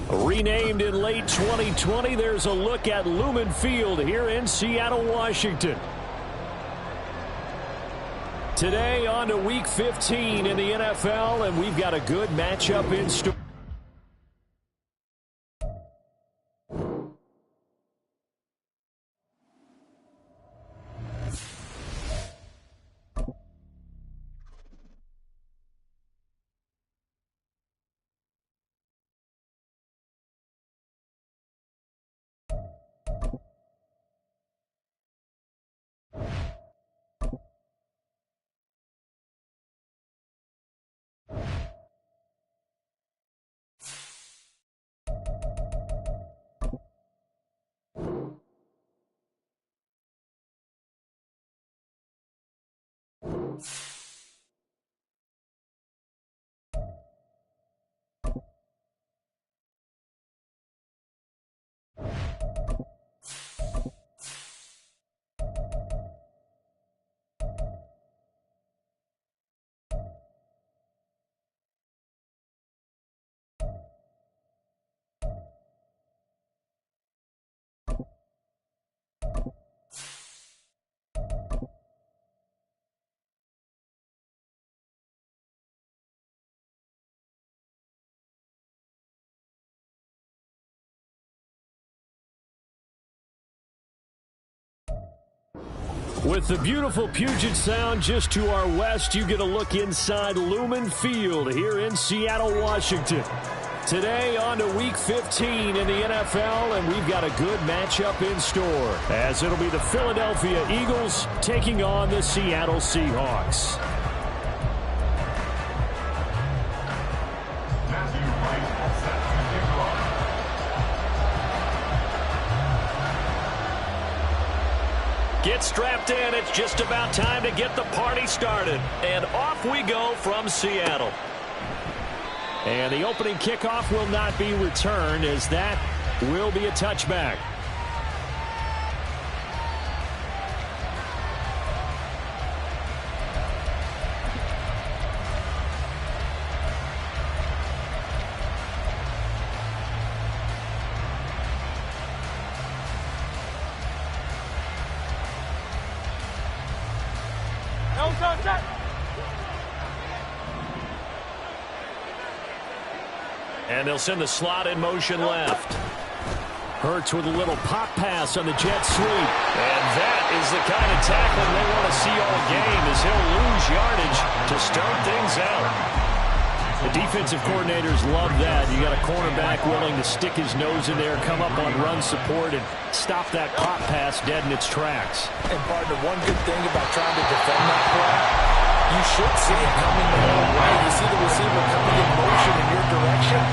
Renamed in late 2020, there's a look at Lumen Field here in Seattle, Washington. Today on to Week 15 in the NFL, and we've got a good matchup in store. With the beautiful Puget Sound just to our west, you get a look inside Lumen Field here in Seattle, Washington. Today on to Week 15 in the NFL, and we've got a good matchup in store, as it'll be the Philadelphia Eagles taking on the Seattle Seahawks. Get strapped in. It's just about time to get the party started. And off we go from Seattle. And the opening kickoff will not be returned, as that will be a touchback. And they'll send the slot in motion left. Hurts with a little pop pass on the jet sweep. And that is the kind of tackling they want to see all game, as he'll lose yardage to start things out. The defensive coordinators love that. You got a cornerback willing to stick his nose in there, come up on run support, and stop that pop pass dead in its tracks. And, partner, one good thing about trying to defend that play, you should see it coming the wrong way. You see the receiver coming in motion in your direction.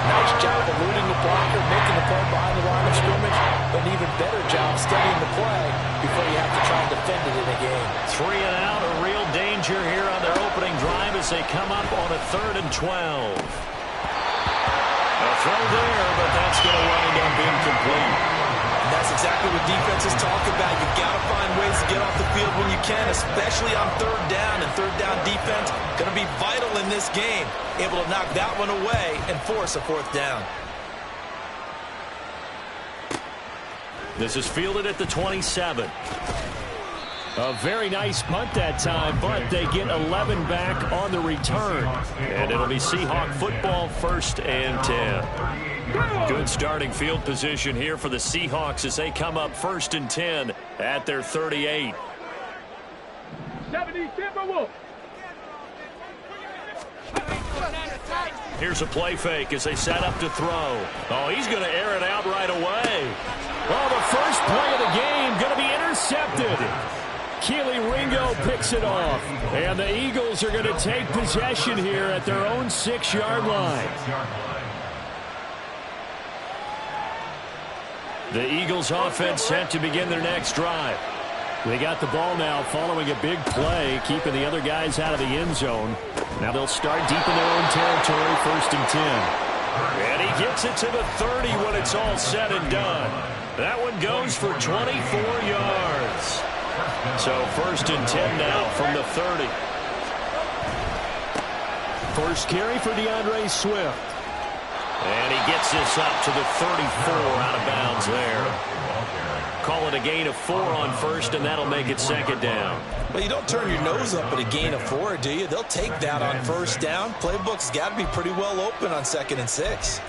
Nice job eluding the blocker, making the play behind the line of scrimmage, but an even better job studying the play before you have to try and defend it in a game. 3 and out, a real danger here on their opening drive as they come up on a 3rd and 12. A throw there, but that's going to wind up incomplete. And that's exactly what defenses talk about. You've got to find ways to get off the field when you can, especially on 3rd down. And 3rd down defense going to be vital in this game. Able to knock that one away and force a 4th down. This is fielded at the 27. A very nice punt that time, but they get 11 back on the return. And it'll be Seahawk football, 1st and 10. Good starting field position here for the Seahawks as they come up 1st and 10 at their 38. Here's a play fake as they set up to throw. Oh, he's going to air it out right away. Oh, the first play of the game going to be intercepted. Keely Ringo picks it off. And the Eagles are going to take possession here at their own 6-yard line. The Eagles offense set to begin their next drive. They got the ball now following a big play, keeping the other guys out of the end zone. Now they'll start deep in their own territory, 1st and 10. And he gets it to the 30 when it's all said and done. That one goes for 24 yards. So 1st and 10 now from the 30. First carry for DeAndre Swift. And he gets this up to the 34 out of bounds there. Call it a gain of 4 on first, and that'll make it second down. Well, you don't turn your nose up at a gain of 4, do you? They'll take that on first down. Playbook's got to be pretty well open on 2nd and 6.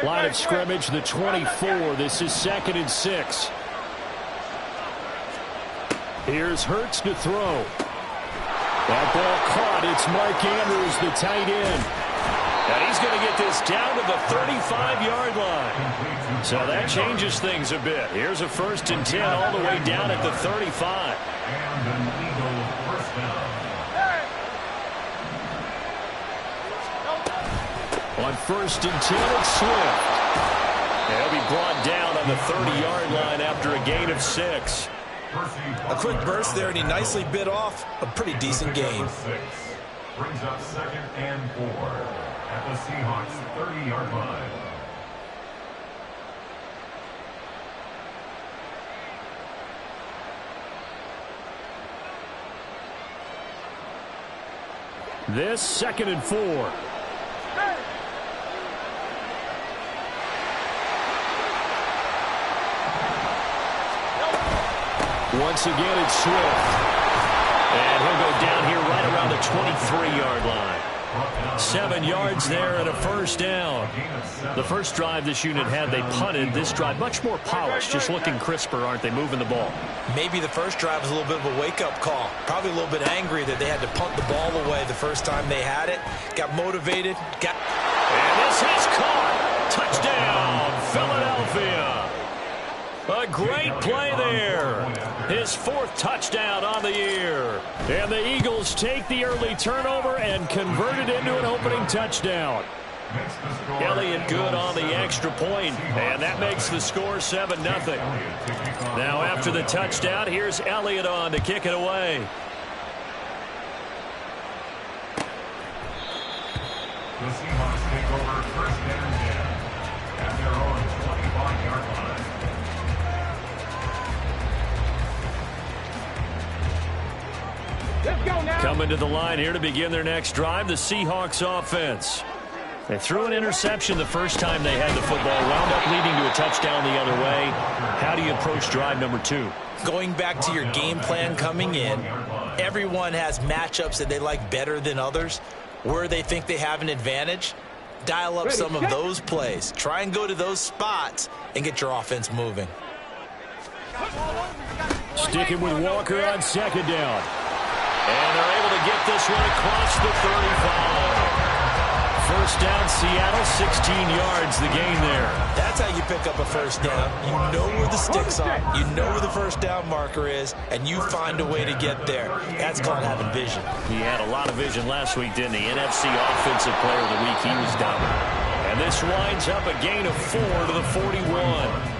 Line of scrimmage, the 24. This is 2nd and 6. Here's Hurts to throw. That ball caught. It's Mark Andrews, the tight end. And he's going to get this down to the 35-yard line. So that changes things a bit. Here's a 1st and 10 all the way down at the 35. On 1st and 10, it's Swift. He'll be brought down on the 30-yard line after a gain of 6. A quick burst there, and he nicely bit off a pretty decent gain. Brings up 2nd and 4 at the Seahawks 30-yard line. This 2nd and 4. Once again, it's Swift. And he'll go down here right around the 23-yard line. 7 yards there and a 1st down. The first drive this unit had, they punted. This drive, much more polished, just looking crisper, aren't they, moving the ball? Maybe the first drive was a little bit of a wake-up call. Probably a little bit angry that they had to punt the ball away the first time they had it. Got motivated. And this is caught. Touchdown, Philadelphia. A great play there. His 4th touchdown on the year. And the Eagles take the early turnover and convert it into an opening touchdown. Elliott good on the extra point, and that makes the score 7-0. Now after the touchdown, here's Elliott on to kick it away. The Seahawks take over 1st and 10 at their own 25-yard line. Coming to the line here to begin their next drive, the Seahawks offense. They threw an interception the first time they had the football, wound up leading to a touchdown the other way. How do you approach drive number 2? Going back to your game plan coming in, everyone has matchups that they like better than others. Where they think they have an advantage, dial up some of those plays. Try and go to those spots and get your offense moving. Sticking with Walker on 2nd down. And they're able to get this one across the 35. 1st down, Seattle, 16 yards, the gain there. That's how you pick up a 1st down. You know where the sticks are. You know where the 1st down marker is, and you find a way to get there. That's called having vision. He had a lot of vision last week, didn't he? NFC Offensive Player of the Week. He was dominant. And this winds up a gain of 4 to the 41.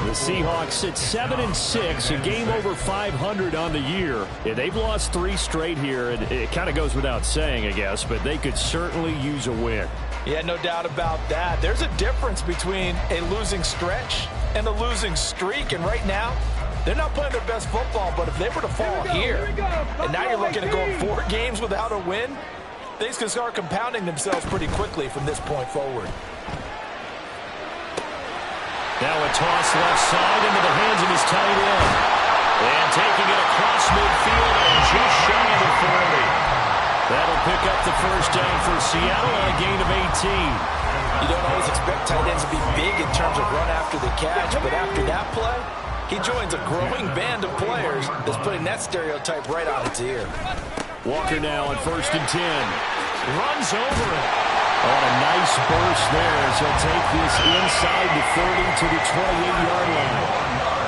The Seahawks sit 7 and 6, a game over 500 on the year. Yeah, they've lost 3 straight here, and it kind of goes without saying, I guess, but they could certainly use a win. Yeah, no doubt about that. There's a difference between a losing stretch and a losing streak, and right now, they're not playing their best football, but if they were to fall here, and now you're looking at going 4 games without a win, things can start compounding themselves pretty quickly from this point forward. Now a toss left side into the hands of his tight end. And taking it across midfield and just shy of the 40. That'll pick up the 1st down for Seattle on a gain of 18. You don't always expect tight ends to be big in terms of run after the catch, but after that play, he joins a growing band of players that's putting that stereotype right on its ear. Walker now on 1st and 10. Runs over it. On a nice burst there as he'll take this inside the 30 to the 28-yard line.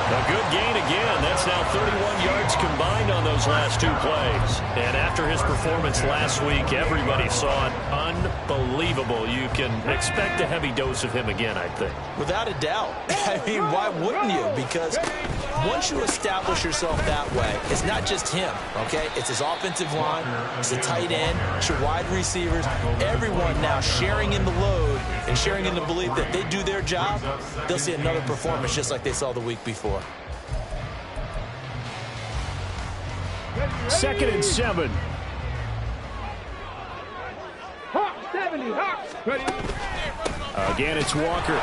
A good gain again. That's now 31 yards combined on those last 2 plays. And after his performance last week, everybody saw it. Unbelievable. You can expect a heavy dose of him again, I think. Without a doubt. I mean, why wouldn't you? Because once you establish yourself that way, it's not just him, okay? It's his offensive line, it's the tight end, it's your wide receivers, everyone now sharing in the load and sharing in the belief that they do their job, they'll see another performance just like they saw the week before. 2nd and 7. Again, it's Walker.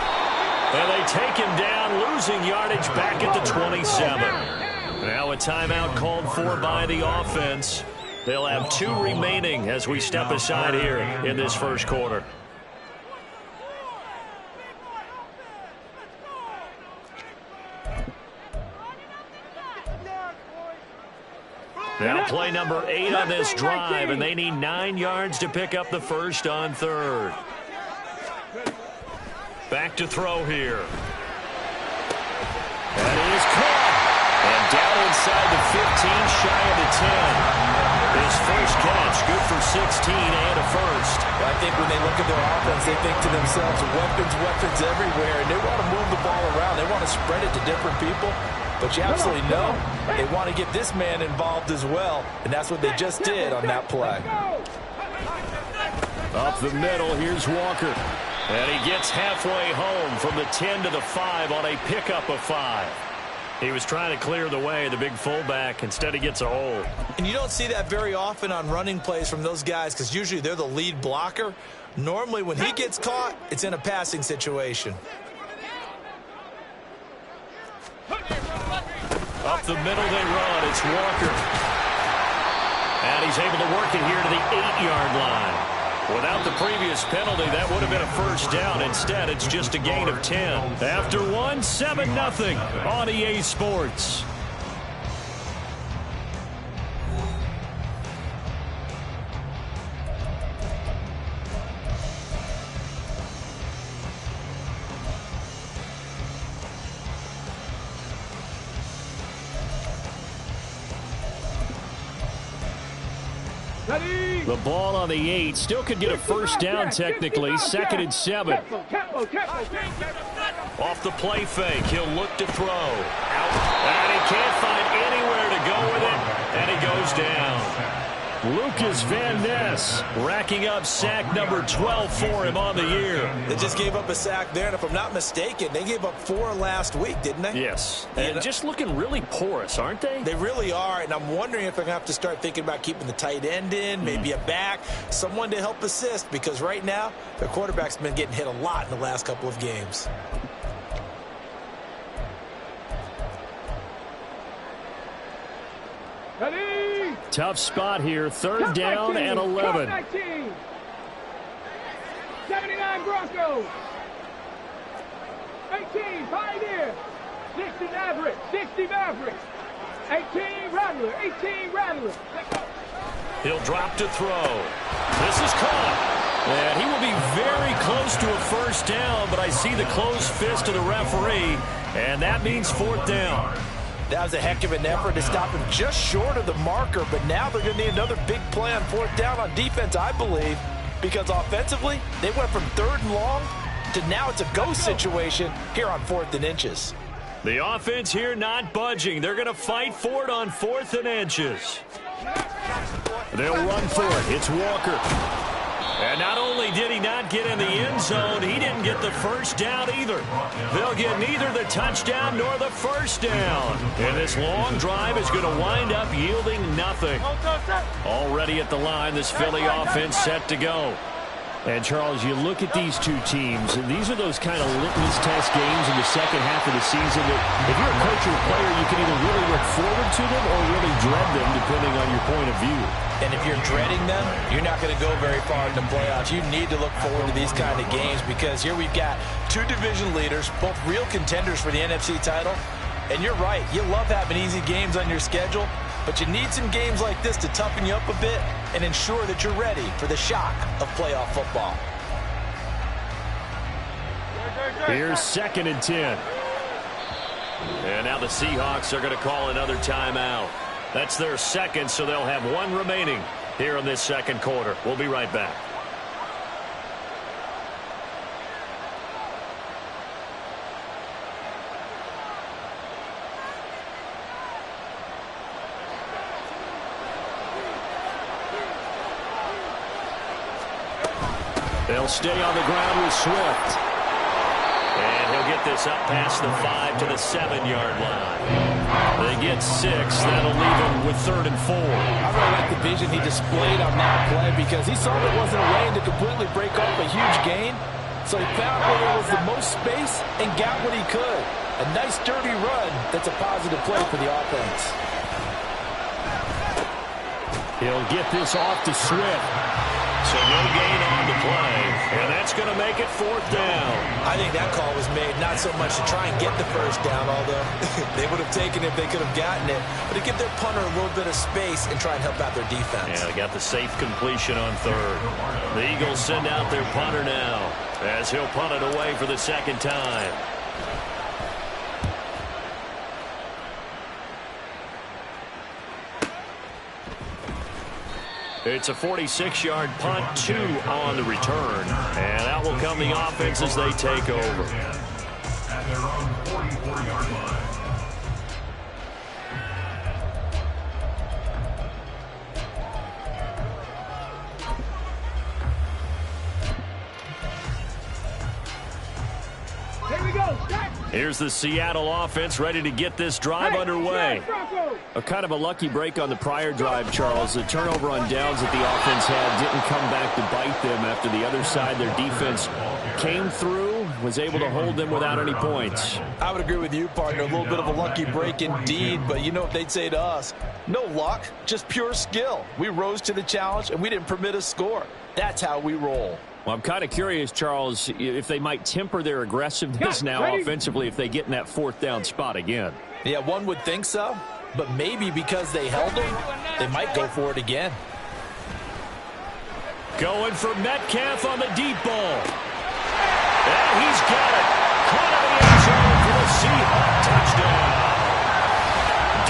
And they take him down, losing yardage back at the 27. Now a timeout called for by the offense. They'll have 2 remaining as we step aside here in this first quarter. Now play number 8 on this drive, and they need 9 yards to pick up the first on 3rd. Back to throw here. That is caught. And down inside the 15, shy of the 10. His first catch, good for 16 and a first. I think when they look at their offense, they think to themselves, weapons everywhere, and they want to move the ball around. They want to spread it to different people. But you absolutely know they want to get this man involved as well, and that's what they just did on that play. Up the middle, here's Walker. And he gets halfway home from the 10 to the 5 on a pickup of 5. He was trying to clear the way, the big fullback. Instead, he gets a hold. And you don't see that very often on running plays from those guys because usually they're the lead blocker. Normally, when he gets caught, it's in a passing situation. Up the middle they run. It's Walker. And he's able to work it here to the 8-yard line. Without the previous penalty, that would have been a first down. Instead, it's just a gain of 10. After 1, 7-0 on EA Sports. The ball on the 8. Still could get a first down technically. 2nd and 7. Off the play fake. He'll look to throw. Out. And he can't find anywhere to go with it. And he goes down. Lucas Van Ness racking up sack number 12 for him on the year. They just gave up a sack there, and if I'm not mistaken, they gave up 4 last week, didn't they? Yes. And just looking really porous, aren't they? They really are, and I'm wondering if they're going to have to start thinking about keeping the tight end in, maybe a back, someone to help assist, because right now, their quarterback's been getting hit a lot in the last couple of games. Tough spot here. 3rd down and 11. 79 Broncos. 18 Pioneer. 60 Maverick. 60 Maverick. 18 Rattler. 18 Rattler. He'll drop to throw. This is caught. And he will be very close to a first down, but I see the closed fist of the referee, and that means 4th down. That was a heck of an effort to stop him just short of the marker, but now they're going to need another big play on 4th down on defense, I believe, because offensively, they went from 3rd and long to now it's a go situation here on 4th and inches. The offense here not budging. They're going to fight for it on 4th and inches. They'll run for it. It's Walker. And not only did he not get in the end zone, he didn't get the first down either. They'll get neither the touchdown nor the first down. And this long drive is going to wind up yielding nothing. Already at the line, this Philly offense set to go. And, Charles, you look at these two teams, and these are those kind of litmus test games in the second half of the season that if you're a coach or a player, you can either really look forward to them or really dread them, depending on your point of view. And if you're dreading them, you're not going to go very far in the playoffs. You need to look forward to these kind of games because here we've got 2 division leaders, both real contenders for the NFC title. And you're right, you love having easy games on your schedule, but you need some games like this to toughen you up a bit and ensure that you're ready for the shock of playoff football. Here's 2nd and 10. And now the Seahawks are going to call another timeout. That's their 2nd, so they'll have 1 remaining here in this 2nd quarter. We'll be right back. They'll stay on the ground with Swift. And he'll get this up past the 5 to the 7-yard line. They get 6. That'll leave him with 3rd and 4. I really like the vision he displayed on that play because he saw there wasn't a lane to completely break off a huge gain. So he found where there was the most space and got what he could. A nice, dirty run that's a positive play for the offense. He'll get this off to Swift. So no gain on the play, and that's going to make it 4th down. I think that call was made not so much to try and get the first down, although they would have taken it if they could have gotten it, but to give their punter a little bit of space and try and help out their defense. Yeah, they got the safe completion on 3rd. The Eagles send out their punter now as he'll punt it away for the 2nd time. It's a 46-yard punt, 2 on the return. And out will come the offense as they take over. At their own 44-yard line. Here we go. Start. Here's the Seattle offense ready to get this drive underway. A kind of a lucky break on the prior drive, Charles. The turnover on downs that the offense had didn't come back to bite them after the other side. Their defense came through, was able to hold them without any points. I would agree with you, partner. A little bit of a lucky break indeed, but you know what they'd say to us? No luck, just pure skill. We rose to the challenge, and we didn't permit a score. That's how we roll. Well, I'm kind of curious, Charles, if they might temper their aggressiveness now offensively if they get in that 4th down spot again. Yeah, one would think so, but maybe because they held them, they might go for it again. Going for Metcalf on the deep ball. And he's got it. Caught in the end zone for the Seahawks touchdown.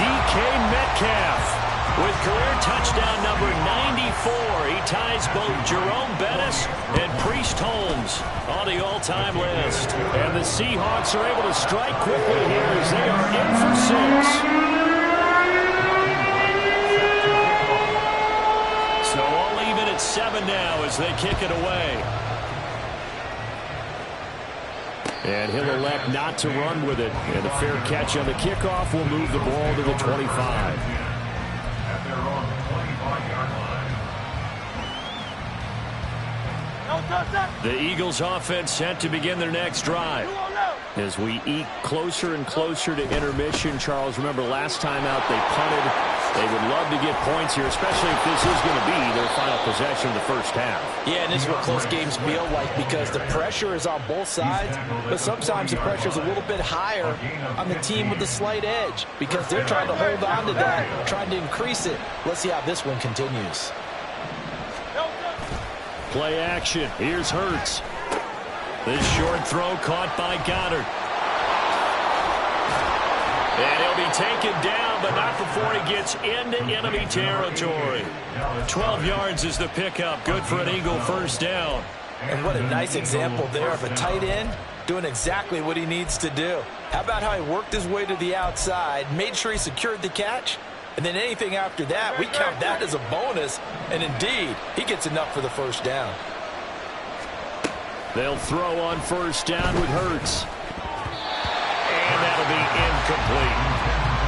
DK Metcalf with career touchdown number 94. He ties both Jerome Bettis and Priest Holmes on the all-time list. And the Seahawks are able to strike quickly here as they are in for 6. So all even at 7 now as they kick it away. And he'll elect not to run with it. And a fair catch on the kickoff will move the ball to the 25. At their own 25-yard line. The Eagles offense set to begin their next drive. As we eke closer and closer to intermission, Charles, remember last time out they punted. They would love to get points here, especially if this is going to be their final possession of the first half. Yeah, and this is what close games feel like because the pressure is on both sides, but sometimes the pressure is a little bit higher on the team with the slight edge because they're trying to hold on to that, trying to increase it. Let's see how this one continues. Play action. Here's Hurts. This short throw caught by Goddard. And he'll be taken down, but not before he gets into enemy territory. 12 yards is the pickup. Good for an Eagle first down. And what a nice example there of a tight end doing exactly what he needs to do. How about how he worked his way to the outside, made sure he secured the catch, and then anything after that, we count that as a bonus. And indeed, he gets enough for the first down. They'll throw on first down with Hurts. And that'll be incomplete.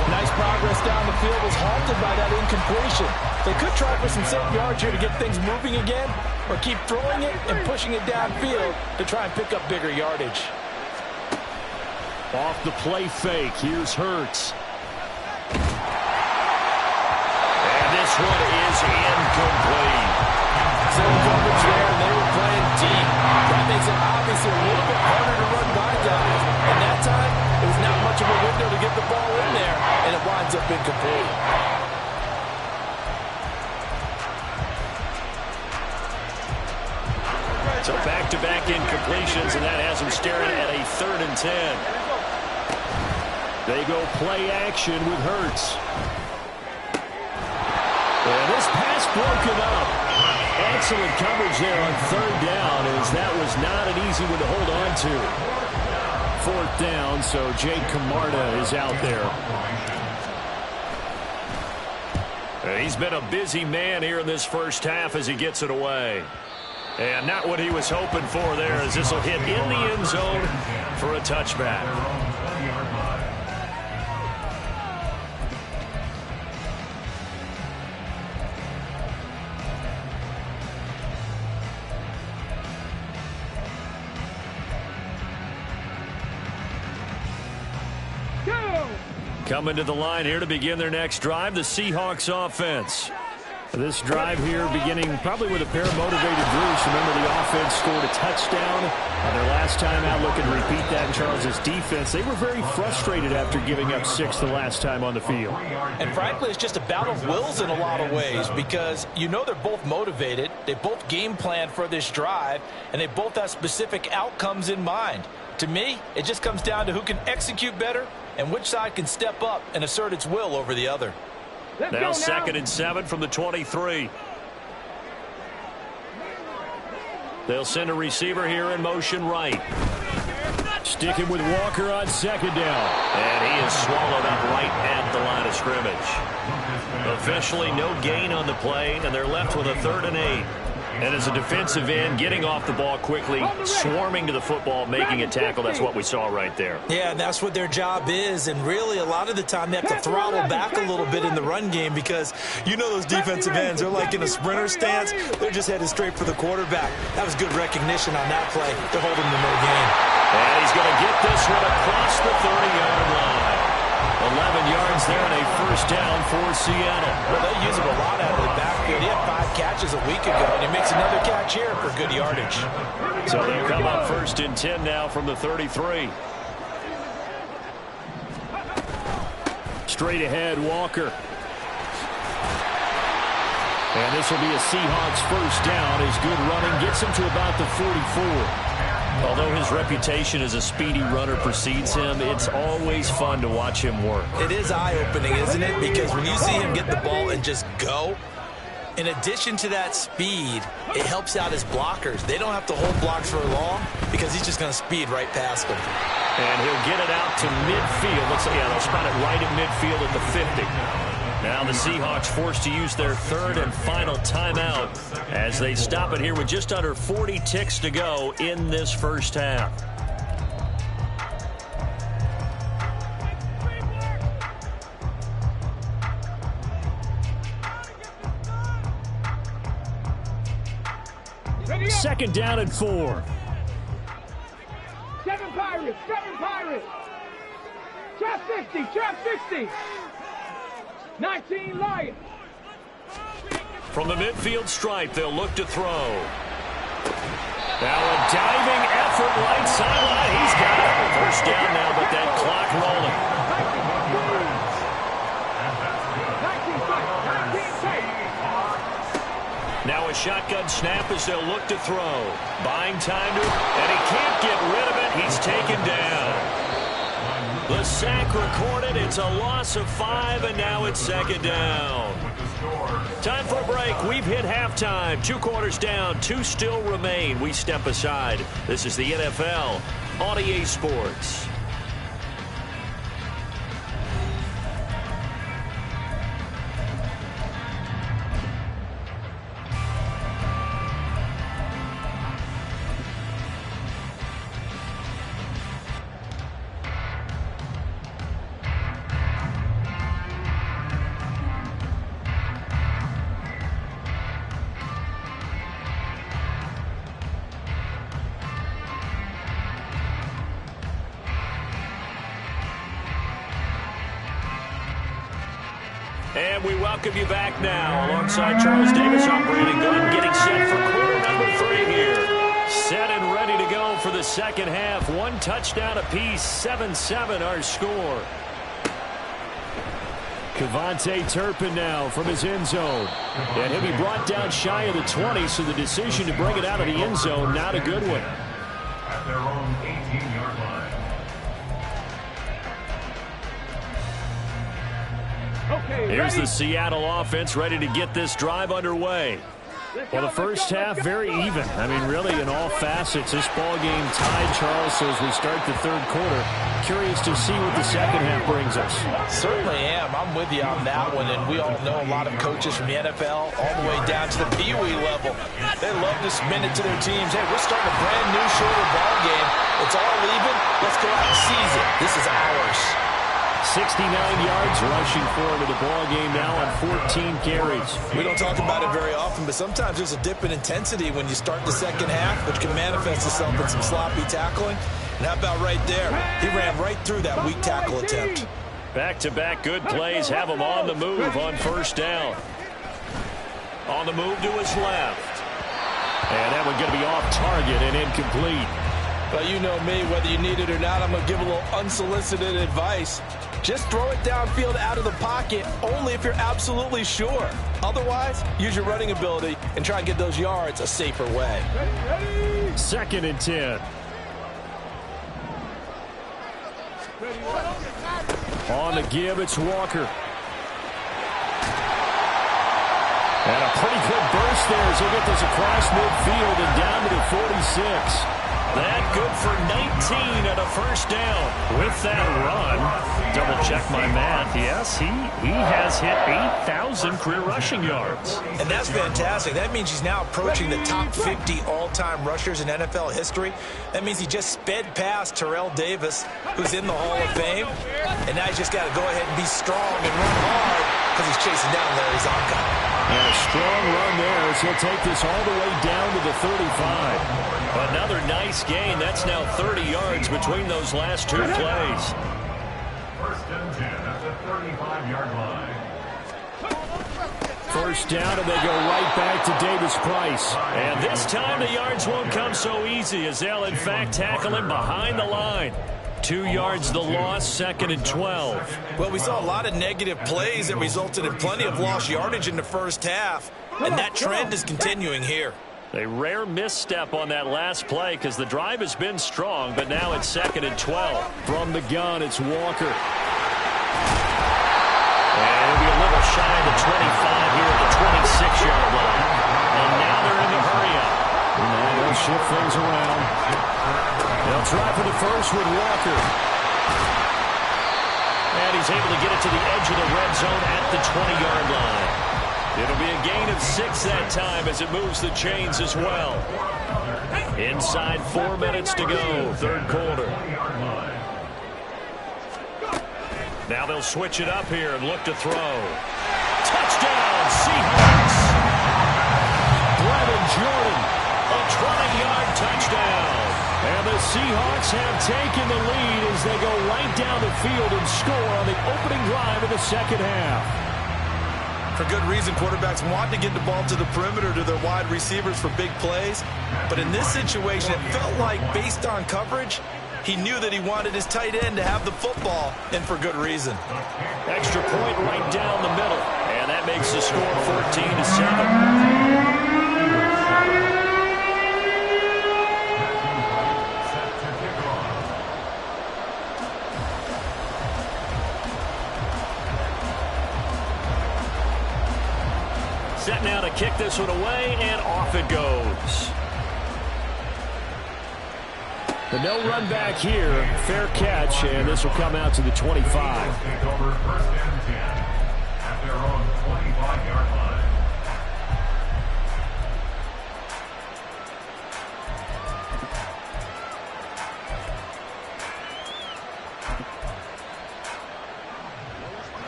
Nice progress down the field was halted by that incompletion. They could try for some safe yards here to get things moving again, or keep throwing it and pushing it downfield to try and pick up bigger yardage. Off the play fake, here's Hurts. And this one is incomplete. Zone coverage there, and they were playing deep. That makes it obviously a little bit harder to run by guys. And that time, it was not much of a window to get the ball in there, and it winds up incomplete. So back-to-back incompletions, and that has them staring at a 3rd and 10. They go play action with Hurts. And this pass broken up. Excellent coverage there on 3rd down, as that was not an easy one to hold on to. 4th down, so Jake Camarda is out there. And he's been a busy man here in this first half as he gets it away. And not what he was hoping for there, as this will hit in the end zone for a touchback. Coming to the line here to begin their next drive, the Seahawks offense. This drive here beginning probably with a pair of motivated groups. Remember, the offense scored a touchdown on their last time out. Looking to repeat that in Charles' defense. They were very frustrated after giving up 6 the last time on the field. And frankly, it's just a battle of wills in a lot of ways, because you know they're both motivated. They both game plan for this drive, and they both have specific outcomes in mind. To me, it just comes down to who can execute better and which side can step up and assert its will over the other. Now 2nd and 7 from the 23. They'll send a receiver here in motion right. Sticking with Walker on 2nd down. And he is swallowed up right at the line of scrimmage. Officially no gain on the play, and they're left with a 3rd and 8. And as a defensive end, getting off the ball quickly, swarming to the football, making a tackle. That's what we saw right there. Yeah, and that's what their job is. And really, a lot of the time, they have to throttle back a little bit in the run game, because you know those defensive ends, they're like in a sprinter stance. They're just headed straight for the quarterback. That was good recognition on that play to hold him to no gain. And he's going to get this one across the 30-yard line. 11 yards there and a 1st down for Seattle. Well, they use him a lot out of the backfield. He had 5 catches a week ago, and he makes another catch here for good yardage. So they'll come up 1st and 10 now from the 33. Straight ahead, Walker. And this will be a Seahawks 1st down. His good running gets him to about the 44. Although his reputation as a speedy runner precedes him, it's always fun to watch him work. It is eye-opening, isn't it? Because when you see him get the ball and just go, in addition to that speed, it helps out his blockers. They don't have to hold blocks for long, because he's just going to speed right past them. And he'll get it out to midfield. They'll spot it right at midfield at the 50. Now the Seahawks forced to use their 3rd and final timeout as they stop it here with just under 40 ticks to go in this 1st half. Second down and 4. 7 Pirates, 7 Pirates. Trap 60, trap 60. 19 Lions. From the midfield stripe, they'll look to throw. Now a diving effort right sideline. He's got it. 1st down now, but that clock rolling. 19 Now a shotgun snap as they'll look to throw. Buying time to, and he can't get rid of it. He's taken down. The sack recorded. It's a loss of 5, and now it's 2nd down. Time for a break. We've hit halftime. 2 quarters down. 2 still remain. We step aside. This is the NFL on EA Sports. And we welcome you back now. Alongside Charles Davis, I'm Brandon Gunn, getting set for quarter number 3 here. Set and ready to go for the 2nd half. 1 touchdown apiece, 7-7 our score. Kevontae Turpin now from his end zone. And he'll be brought down shy of the 20, so the decision to bring it out of the end zone, not a good one. At their own 18-yard line. Okay, Here's ready? the Seattle offense ready to get this drive underway. Well, the first half, very even. I mean, really, in all facets, this ball game tied, Charles. So as we start the third quarter, curious to see what the second half brings us. Certainly am. I'm with you on that one. And we all know a lot of coaches from the NFL all the way down to the Pee Wee level. They love to submit it to their teams. Hey, we're starting a brand new, shorter ball game. It's all even. Let's go out and seize it. This is ours. 69 yards rushing forward to the ball game now on 14 carries. We don't talk about it very often, but sometimes there's a dip in intensity when you start the second half, which can manifest itself in some sloppy tackling. And how about right there? He ran right through that weak tackle attempt. Back-to-back good plays have him on the move on first down. On the move to his left. And that one going to be off target and incomplete. But you know me, whether you need it or not, I'm going to give a little unsolicited advice. Just throw it downfield out of the pocket, only if you're absolutely sure. Otherwise, use your running ability and try and get those yards a safer way. 2nd and 10. On the give, it's Walker. And a pretty good burst there as he'll get this across midfield and down to the 46. That good for 19 and a first down. With that run, double check my math. Yes, he has hit 8,000 career rushing yards. And that's fantastic. That means he's now approaching the top 50 all-time rushers in NFL history. That means he just sped past Terrell Davis, who's in the Hall of Fame. And now he's just got to go ahead and be strong and run hard because he's chasing down Larry Zonka. And a strong run there as he'll take this all the way down to the 35. Another nice gain. That's now 30 yards between those last two plays. 1st and 10 at the 35-yard line. First down, and they go right back to Davis Price. And this time the yards won't come so easy as they'll, in fact, tackle him behind the line. 2 yards the loss, 2nd and 12. Well, we saw a lot of negative plays that resulted in plenty of lost yardage in the first half. And that trend is continuing here. A rare misstep on that last play because the drive has been strong, but now it's 2nd and 12. From the gun, it's Walker. And it'll be a little shy of the 25 here at the 26-yard line. And now they're in the hurry-up. And they'll shift things around. They'll try for the first with Walker. And he's able to get it to the edge of the red zone at the 20-yard line. It'll be a gain of 6 that time as it moves the chains as well. Inside 4 minutes to go, third quarter. Now they'll switch it up here and look to throw. Touchdown, Seahawks! Brevin Jordan, a 20-yard touchdown. And the Seahawks have taken the lead as they go right down the field and score on the opening drive of the second half. For good reason, quarterbacks want to get the ball to the perimeter to their wide receivers for big plays. But in this situation, it felt like, based on coverage, he knew that he wanted his tight end to have the football, and for good reason. Extra point right down the middle. And that makes the score 14-7. Set now to kick this one away, and off it goes. The no run back here, fair catch, and this will come out to the 25. Take over 1st and 10 at their own 25-yard line.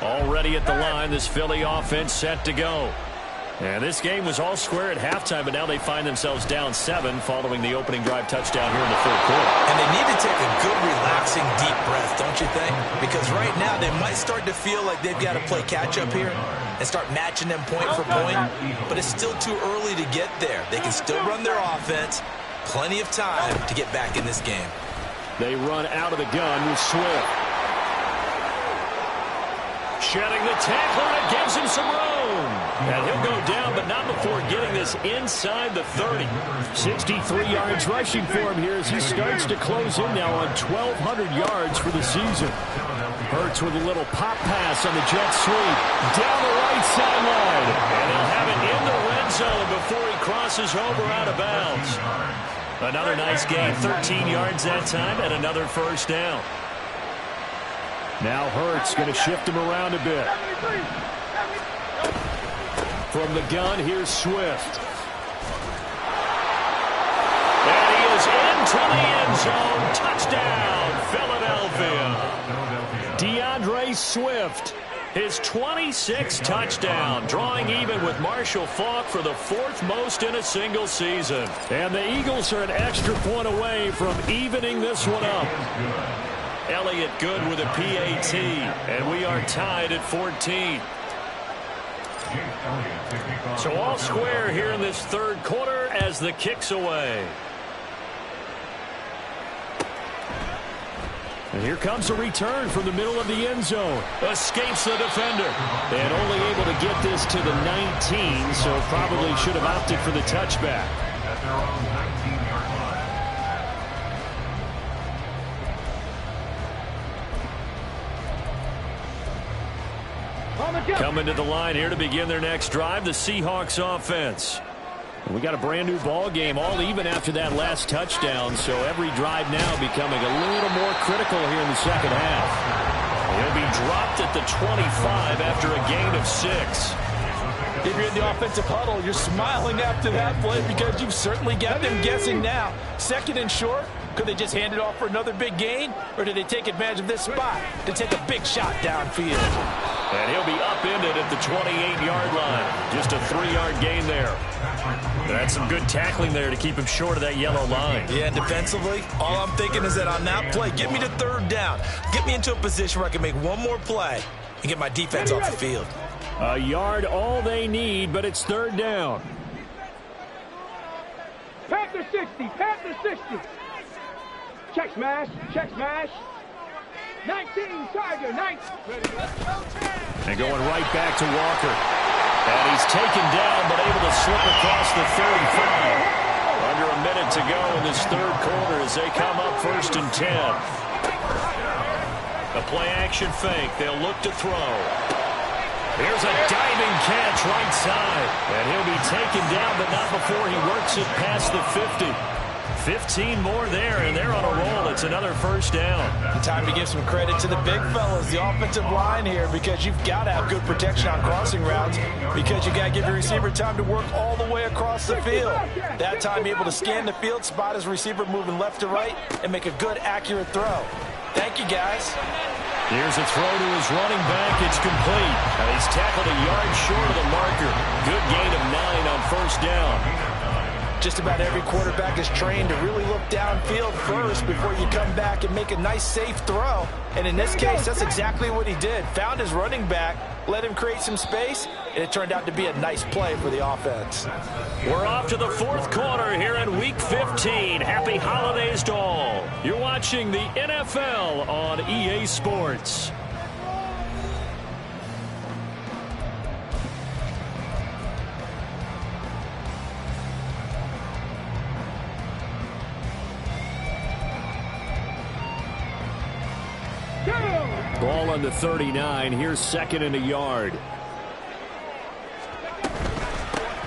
Already at the line, this Philly offense set to go. And this game was all square at halftime, but now they find themselves down 7 following the opening drive touchdown here in the third quarter. And they need to take a good, relaxing, deep breath, don't you think? Because right now they might start to feel like they've got to play catch-up here and start matching them point for point. But it's still too early to get there. They can still run their offense. Plenty of time to get back in this game. They run out of the gun with Swift. Shedding the tackler, and it gives him some room. And he'll go down, but not before getting this inside the 30. 63 yards rushing for him here as he starts to close in now on 1,200 yards for the season. Hurts with a little pop pass on the jet sweep. Down the right sideline. And they'll have it in the red zone before he crosses over out of bounds. Another nice gain, 13 yards that time, and another first down. Now Hurts going to shift him around a bit. From the gun, here's Swift. And he is into the end zone. Touchdown, Philadelphia. DeAndre Swift, his 26th touchdown, drawing even with Marshall Faulk for the 4th most in a single season. And the Eagles are an extra point away from evening this one up. Elliott good with a PAT, and we are tied at 14. So all square here in this third quarter as the kick's away. And here comes a return from the middle of the end zone. Escapes the defender. And only able to get this to the 19, so probably should have opted for the touchback. At their own 19-yard line. Coming to the line here to begin their next drive, the Seahawks offense. We got a brand new ball game, all even after that last touchdown, so every drive now becoming a little more critical here in the second half. He'll be dropped at the 25 after a gain of 6. If you're in the offensive huddle, you're smiling after that play because you've certainly got them guessing now. Second and short, could they just hand it off for another big gain, or did they take advantage of this spot to take a big shot downfield? And he'll be upended at the 28-yard line. Just a 3-yard gain there. That's some good tackling there to keep him short of that yellow line. Yeah, and defensively, all I'm thinking is that on that play, get me to third down. Get me into a position where I can make one more play and get my defense off the field. A yard all they need, but it's third down. Panther 60, Panther 60. Check smash, check smash. 19, Tiger, 19. And going right back to Walker. And he's taken down, but able to slip across the 35. Under a minute to go in this third quarter as they come up 1st and 10. A play-action fake. They'll look to throw. Here's a diving catch right side. And he'll be taken down, but not before he works it past the 50. 15 more there, and they're on a roll. It's another first down. Time to give some credit to the big fellas, the offensive line here, because you've got to have good protection on crossing routes, because you got to give your receiver time to work all the way across the field. That time, able to scan the field, spot his receiver moving left to right, and make a good, accurate throw. Thank you, guys. Here's a throw to his running back. It's complete. And he's tackled a yard short of the marker. Good gain of 9 on first down. Just about every quarterback is trained to really look downfield first before you come back and make a nice, safe throw. And in this case, that's exactly what he did. Found his running back, let him create some space, and it turned out to be a nice play for the offense. We're off to the fourth quarter here in Week 15. Happy holidays to all. You're watching the NFL on EA Sports. Ball on the 39. Here's 2nd and a yard.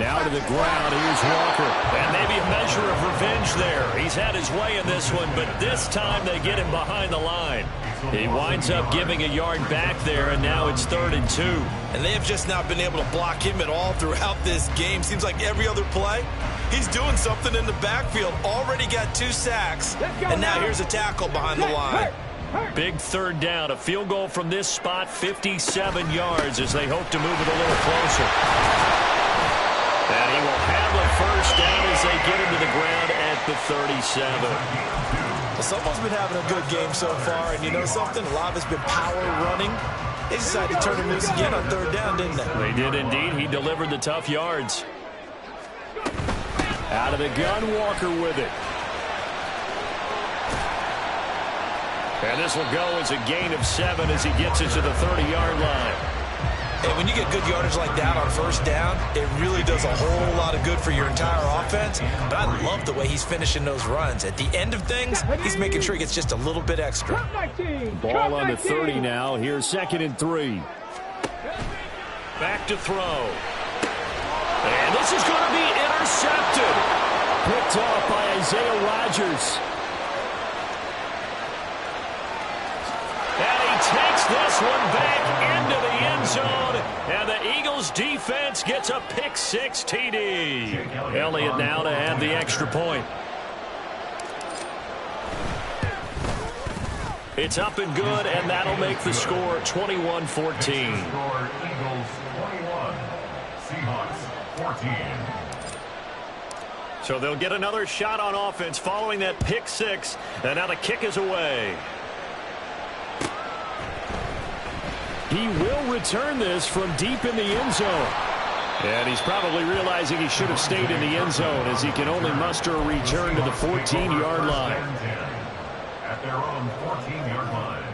Now to the ground. Here's Walker. And maybe a measure of revenge there. He's had his way in this one, but this time they get him behind the line. He winds up giving a yard back there, and now it's 3rd and 2. And they have just not been able to block him at all throughout this game. Seems like every other play, he's doing something in the backfield. Already got 2 sacks, and now here's a tackle behind the line. Big third down. A field goal from this spot, 57 yards as they hope to move it a little closer. And he will have a first down as they get him to the ground at the 37. Well, someone's been having a good game so far, and you know something? A lot of it's been power running. They decided to turn him loose again on third down, didn't they? They did indeed. He delivered the tough yards. Out of the gun, Walker with it. And this will go as a gain of 7 as he gets it to the 30-yard line. And when you get good yardage like that on first down, it really does a whole lot of good for your entire offense. But I love the way he's finishing those runs. At the end of things, he's making sure he gets just a little bit extra. Ball on the 30 now. Here's 2nd and 3. Back to throw. And this is going to be intercepted. Picked off by Isaiah Rodgers. And he takes this one back into the end zone. And the Eagles defense gets a pick six TD. Elliott now to add the extra point. It's up and good, and that'll make the score 21-14. Score Eagles 21, Seahawks 14. So they'll get another shot on offense following that pick six, and now the kick is away. He will return this from deep in the end zone. And he's probably realizing he should have stayed in the end zone as he can only muster a return to the 14-yard line. At their own 14-yard line.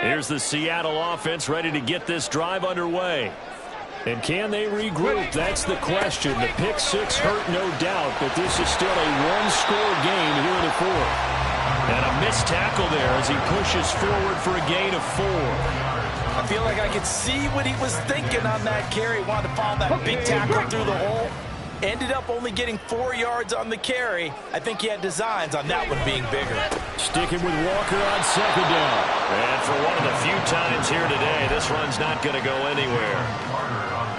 Here's the Seattle offense ready to get this drive underway. And can they regroup? That's the question. The pick six hurt, no doubt, but this is still a one-score game here in the fourth. And a missed tackle there as he pushes forward for a gain of 4. I feel like I could see what he was thinking on that carry. Wanted to follow that big tackle through the hole. Ended up only getting 4 yards on the carry. I think he had designs on that one being bigger. Sticking with Walker on second down. And for one of the few times here today, this run's not going to go anywhere.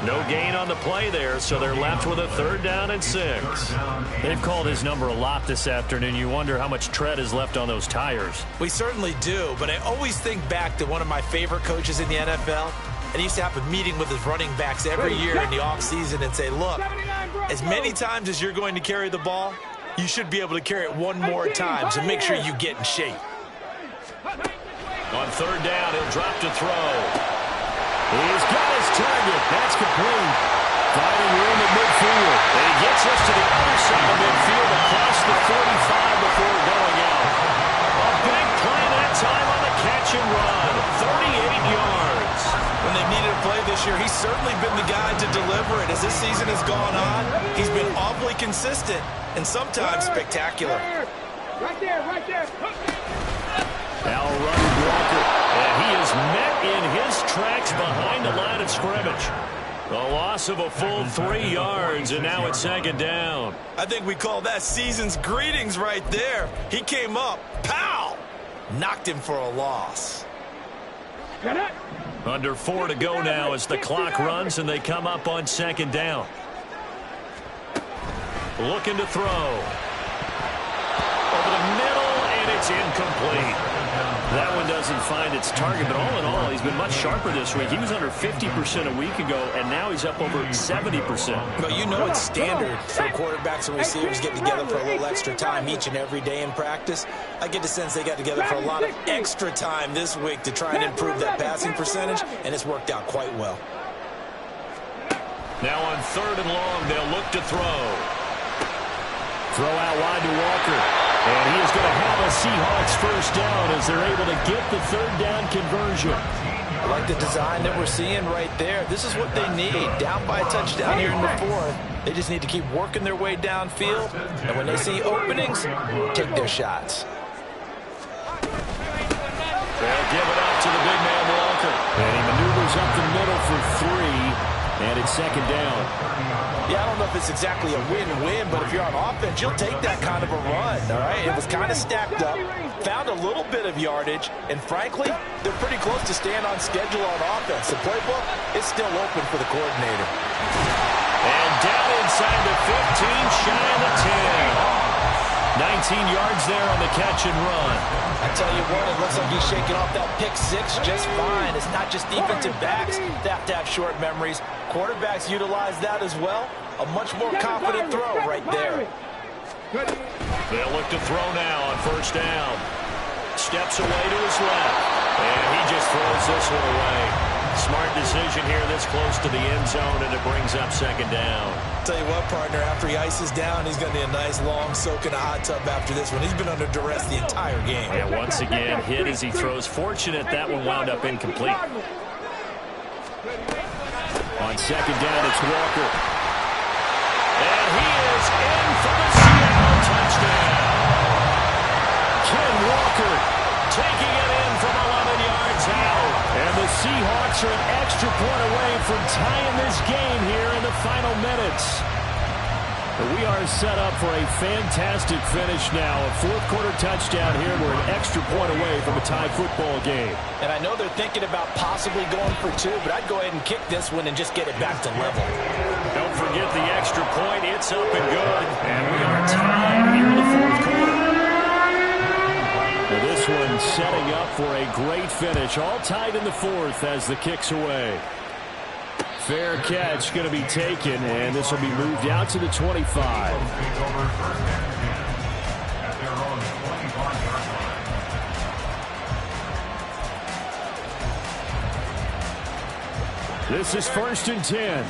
No gain on the play there, so they're left with a 3rd down and 6. They've called his number a lot this afternoon. You wonder how much tread is left on those tires. We certainly do, but I always think back to one of my favorite coaches in the NFL. And he used to have a meeting with his running backs every year in the offseason and say, look, as many times as you're going to carry the ball, you should be able to carry it one more time, so make sure you get in shape. On 3rd down, he'll drop to throw. He's got his target. That's complete. Finding room at midfield. And he gets us to the other side of midfield across the 45 before going out. A big play that time on the catch and run. 38 yards. When they needed a play this year, he's certainly been the guy to deliver it. As this season has gone on, he's been awfully consistent and sometimes spectacular. Right there, right there. Now running Walker, and he is met in his tracks behind the line of scrimmage. A loss of a full 3 yards, and now it's 2nd down. I think we call that season's greetings right there. He came up, pow! Knocked him for a loss. Under 4 to go now as the clock runs and they come up on 2nd down. Looking to throw. Over the middle, and it's incomplete. That one doesn't find its target, but all in all, he's been much sharper this week. He was under 50% a week ago, and now he's up over 70%. But you know it's standard for quarterbacks and receivers getting together for a little extra time each and every day in practice. I get the sense they got together for a lot of extra time this week to try and improve that passing percentage, and it's worked out quite well. Now on 3rd and long, they'll look to throw. Throw out wide to Walker. And he is going to have a Seahawks 1st down as they're able to get the 3rd down conversion. I like the design that we're seeing right there. This is what they need. Down by a touchdown here in the 4th. They just need to keep working their way downfield. And when they see openings, take their shots. They'll give it up to the big man Walker. And he maneuvers up the middle for 3. And it's 2nd down. Yeah, I don't know if it's exactly a win-win, but if you're on offense, you'll take that kind of a run, all right? It was kind of stacked up, found a little bit of yardage, and frankly, they're pretty close to staying on schedule on offense. The playbook is still open for the coordinator. And down inside the 15, shy of the 10. 19 yards there on the catch and run. I tell you what, it looks like he's shaking off that pick 6 just fine. It's not just defensive backs that have to have short memories. Quarterbacks utilize that as well. A much more confident throw right there. They'll look to throw now on 1st down. Steps away to his left. And he just throws this one away. Smart decision here this close to the end zone, and it brings up 2nd down. Tell you what, partner, after he ices down, he's going to need a nice long soak in a hot tub after this one. He's been under duress the entire game. And once again, hit as he throws. Fortunate that one wound up incomplete. On 2nd down, it's Walker. And he is in for the Seattle touchdown. Walker taking it in from 11 yards out. And the Seahawks are an extra point away from tying this game here in the final minutes. We are set up for a fantastic finish now. A fourth-quarter touchdown here. We're an extra point away from a tie football game. And I know they're thinking about possibly going for two, but I'd go ahead and kick this one and just get it back to level. Don't forget the extra point. It's up and good. And we are tied here in the fourth quarter. Now this one setting up for a great finish. All tied in the fourth as the kick's away. Fair catch going to be taken, and this will be moved out to the 25. This is 1st and 10.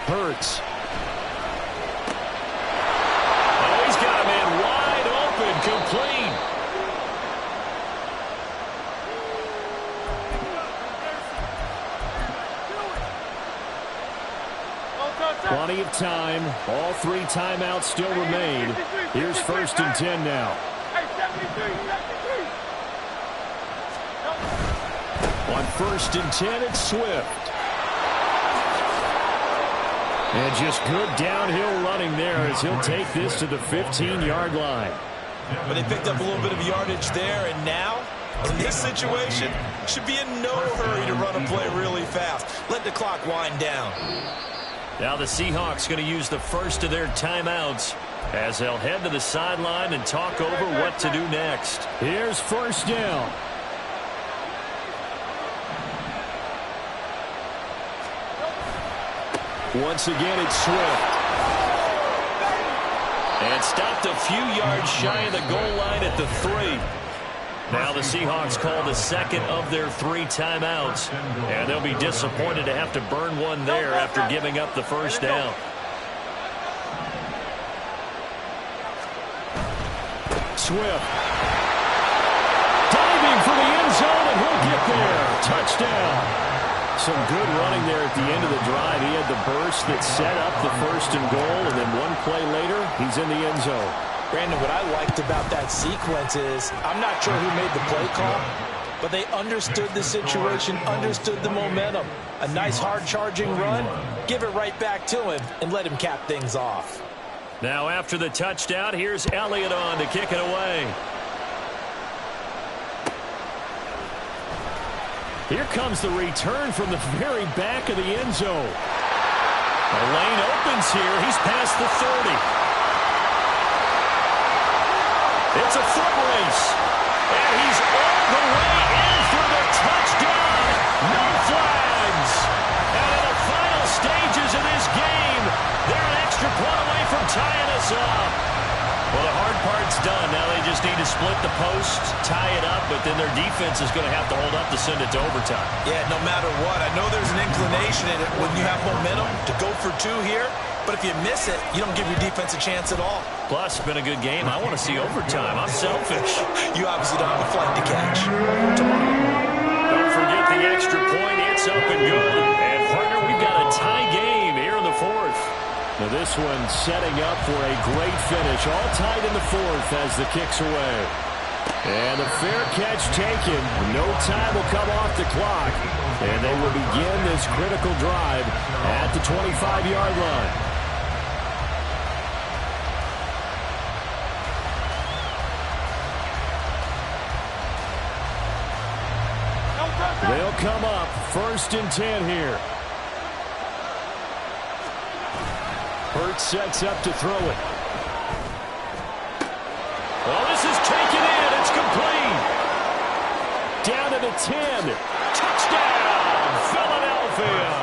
Hurts. Oh, he's got a man wide open, complete. Plenty of time. All 3 timeouts still remain. Here's 1st and 10 now. On 1st and 10, it's Swift. And just good downhill running there as he'll take this to the 15-yard line. But they picked up a little bit of yardage there, and now, in this situation, should be in no hurry to run a play really fast. Let the clock wind down. Now the Seahawks going to use the first of their timeouts as they'll head to the sideline and talk over what to do next. Here's 1st down. Once again, it's Swift. And stopped a few yards shy of the goal line at the 3. Now the Seahawks call the second of their 3 timeouts. And they'll be disappointed to have to burn one there after giving up the first down. Swift. Diving for the end zone, and he'll get there. Touchdown. Some good running there at the end of the drive. He had the burst that set up the 1st and goal, and then one play later, he's in the end zone. Brandon, what I liked about that sequence is, I'm not sure who made the play call, but they understood the situation, understood the momentum. A nice hard-charging run, give it right back to him, and let him cap things off. Now after the touchdown, here's Elliott on to kick it away. Here comes the return from the very back of the end zone. The lane opens here. He's past the 30. It's a foot race. And he's all the way in for the touchdown. No flags. And in the final stages of this game, they're an extra point away from tying us up. Well, the hard part's done. Now they just need to split the post, tie it up, but then their defense is going to have to hold up to send it to overtime. Yeah, no matter what. I know there's an inclination in it when you have momentum to go for 2 here, but if you miss it, you don't give your defense a chance at all. Plus, it's been a good game. I want to see overtime. I'm selfish. You obviously don't have a flight to catch. Don't forget the extra point. It's up and good. And, partner, we've got a tie game here in the 4th. Now this one setting up for a great finish. All tied in the 4th as the kick's away. And a fair catch taken. No time will come off the clock. And they will begin this critical drive at the 25-yard line. They'll come up 1st and 10 here. Hurts sets up to throw it. Well, this is taken in. It's complete. Down to the 10. Touchdown, Philadelphia.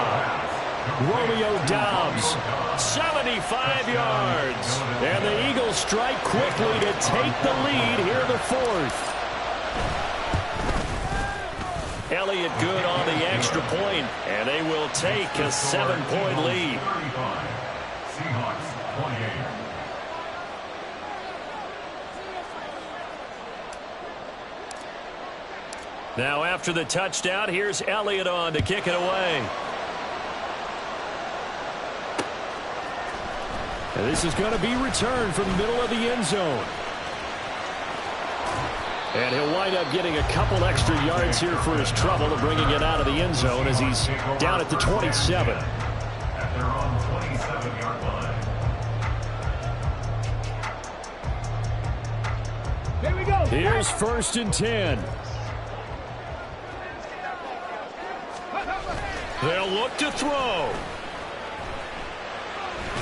Romeo Doubs, 75 yards. And the Eagles strike quickly to take the lead here in the 4th. Elliott good on the extra point, and they will take a 7-point lead. Seahawks 28. Now after the touchdown, here's Elliott on to kick it away. And this is going to be returned from the middle of the end zone. And he'll wind up getting a couple extra yards here for his trouble and bringing it out of the end zone as he's down at the 27. At their own 27-yard line. Here we go. Here's 1st and 10. They'll look to throw.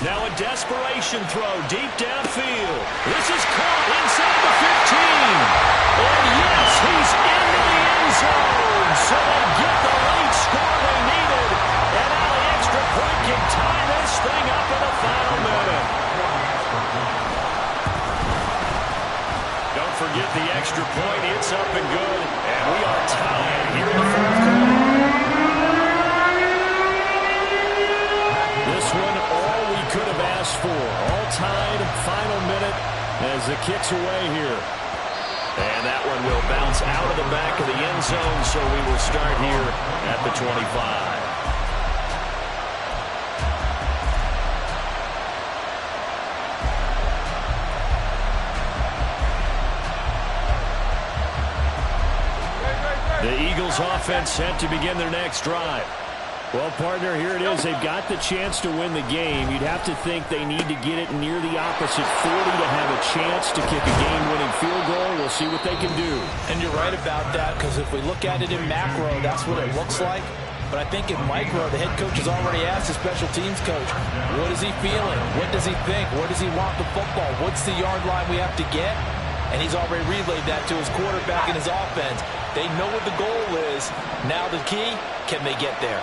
Now a desperation throw deep downfield. This is caught inside the 15. And yes, he's into the end zone. So they get the late score they needed. And now the extra point can tie this thing up in the final minute. Don't forget the extra point. It's up and good. And we are tied here in the 4th quarter. This one, all we could have asked for. All tied, final minute as the kick's away here. And that one will bounce out of the back of the end zone, so we will start here at the 25. The Eagles offense set to begin their next drive. Well, partner, here it is. They've got the chance to win the game. You'd have to think they need to get it near the opposite 40 to have a chance to kick a game-winning field goal. We'll see what they can do. And you're right about that, because if we look at it in macro, that's what it looks like. But I think in micro, the head coach has already asked the special teams coach, what is he feeling? What does he think? Where does he want the football? What's the yard line we have to get? And he's already relayed that to his quarterback and his offense. They know what the goal is. Now the key, can they get there?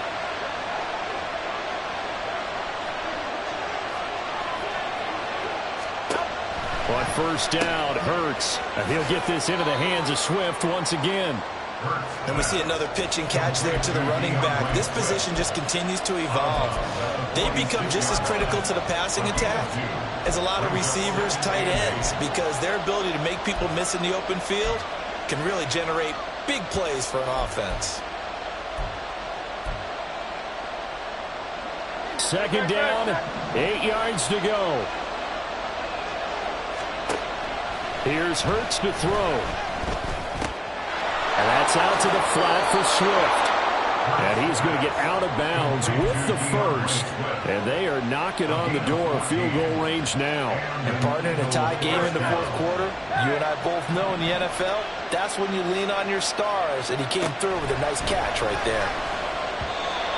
On 1st down, Hurts. And he'll get this into the hands of Swift once again. And we see another pitch and catch there to the running back. This position just continues to evolve. They become just as critical to the passing attack as a lot of receivers, tight ends, because their ability to make people miss in the open field can really generate big plays for an offense. 2nd down, 8 yards to go. Here's Hurts to throw. And that's out to the flat for Swift. And he's going to get out of bounds with the first. And they are knocking on the door of field goal range now. And partner, in a tie game in the 4th quarter, you and I both know in the NFL, that's when you lean on your stars. And he came through with a nice catch right there.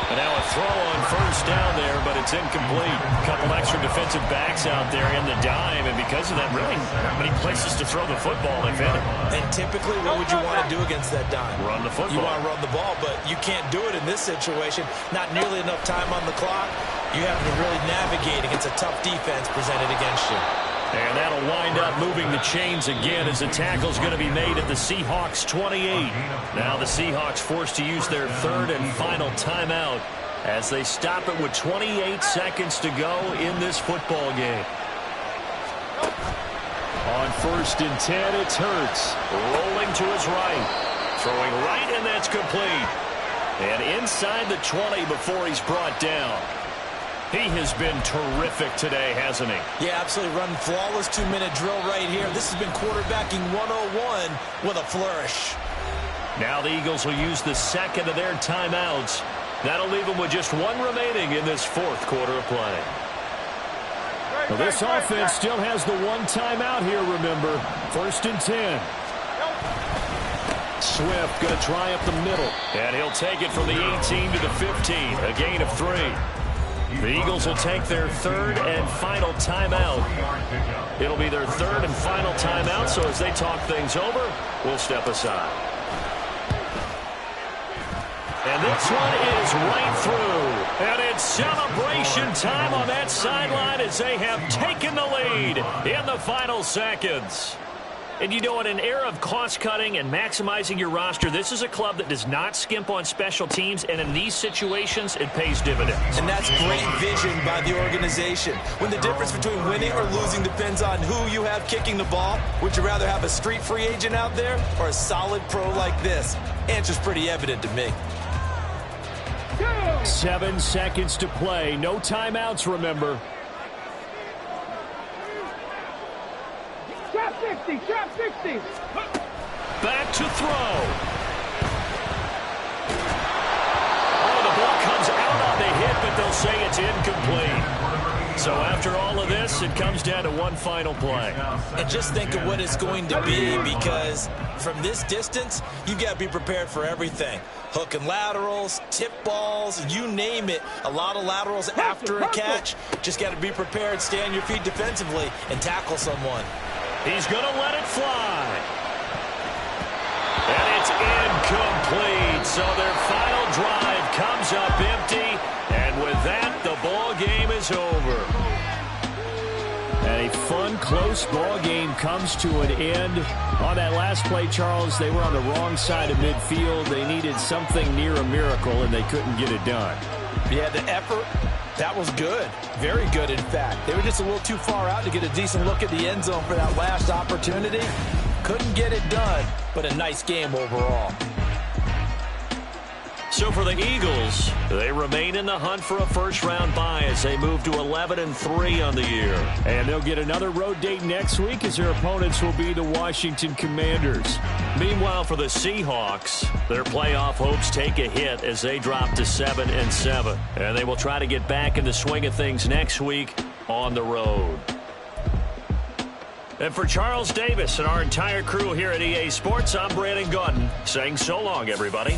And now a throw on 1st down there, but it's incomplete. A couple extra defensive backs out there in the dime, and because of that, really not many places to throw the football, if any. And typically, what would you want to do against that dime? Run the football. You want to run the ball, but you can't do it in this situation. Not nearly enough time on the clock. You have to really navigate against a tough defense presented against you. And that'll wind up moving the chains again as the tackle's going to be made at the Seahawks 28. Now the Seahawks forced to use their 3rd and final timeout as they stop it with 28 seconds to go in this football game. On 1st and 10, it's Hurts. Rolling to his right. Throwing right, and that's complete. And inside the 20 before he's brought down. He has been terrific today, hasn't he? Yeah, absolutely. Running flawless 2-minute drill right here. This has been quarterbacking 101 with a flourish. Now the Eagles will use the 2nd of their timeouts. That'll leave them with just 1 remaining in this 4th quarter of play. Well, this offense still has the 1 timeout here, remember. 1st and 10. Swift going to try up the middle. And he'll take it from the 18 to the 15. A gain of 3. The Eagles will take their 3rd and final timeout. It'll be their 3rd and final timeout, so as they talk things over, we'll step aside. And this one is right through. And it's celebration time on that sideline as they have taken the lead in the final seconds. And you know, in an era of cost-cutting and maximizing your roster, this is a club that does not skimp on special teams, and in these situations, it pays dividends. And that's great vision by the organization. When the difference between winning or losing depends on who you have kicking the ball, would you rather have a street free agent out there or a solid pro like this? Answer's pretty evident to me. 7 seconds to play. No timeouts, remember. 60, trap 60. Back to throw. Oh, the ball comes out on the hit, but they'll say it's incomplete. So after all of this, it comes down to one final play. And just think of what it's going to be, because from this distance, you've got to be prepared for everything. Hook and laterals, tip balls, you name it. A lot of laterals after a catch. Just got to be prepared, stay on your feet defensively, and tackle someone. He's going to let it fly. And it's incomplete. So their final drive comes up empty. And with that, the ball game is over. And a fun, close ball game comes to an end. On that last play, Charles, they were on the wrong side of midfield. They needed something near a miracle, and they couldn't get it done. Yeah, the effort, that was good. Very good, in fact. They were just a little too far out to get a decent look at the end zone for that last opportunity. Couldn't get it done, but a nice game overall. So for the Eagles, they remain in the hunt for a first-round bye as they move to 11-3 on the year. And they'll get another road date next week as their opponents will be the Washington Commanders. Meanwhile, for the Seahawks, their playoff hopes take a hit as they drop to 7-7. And they will try to get back in the swing of things next week on the road. And for Charles Davis and our entire crew here at EA Sports, I'm Brandon Gaudin saying so long, everybody.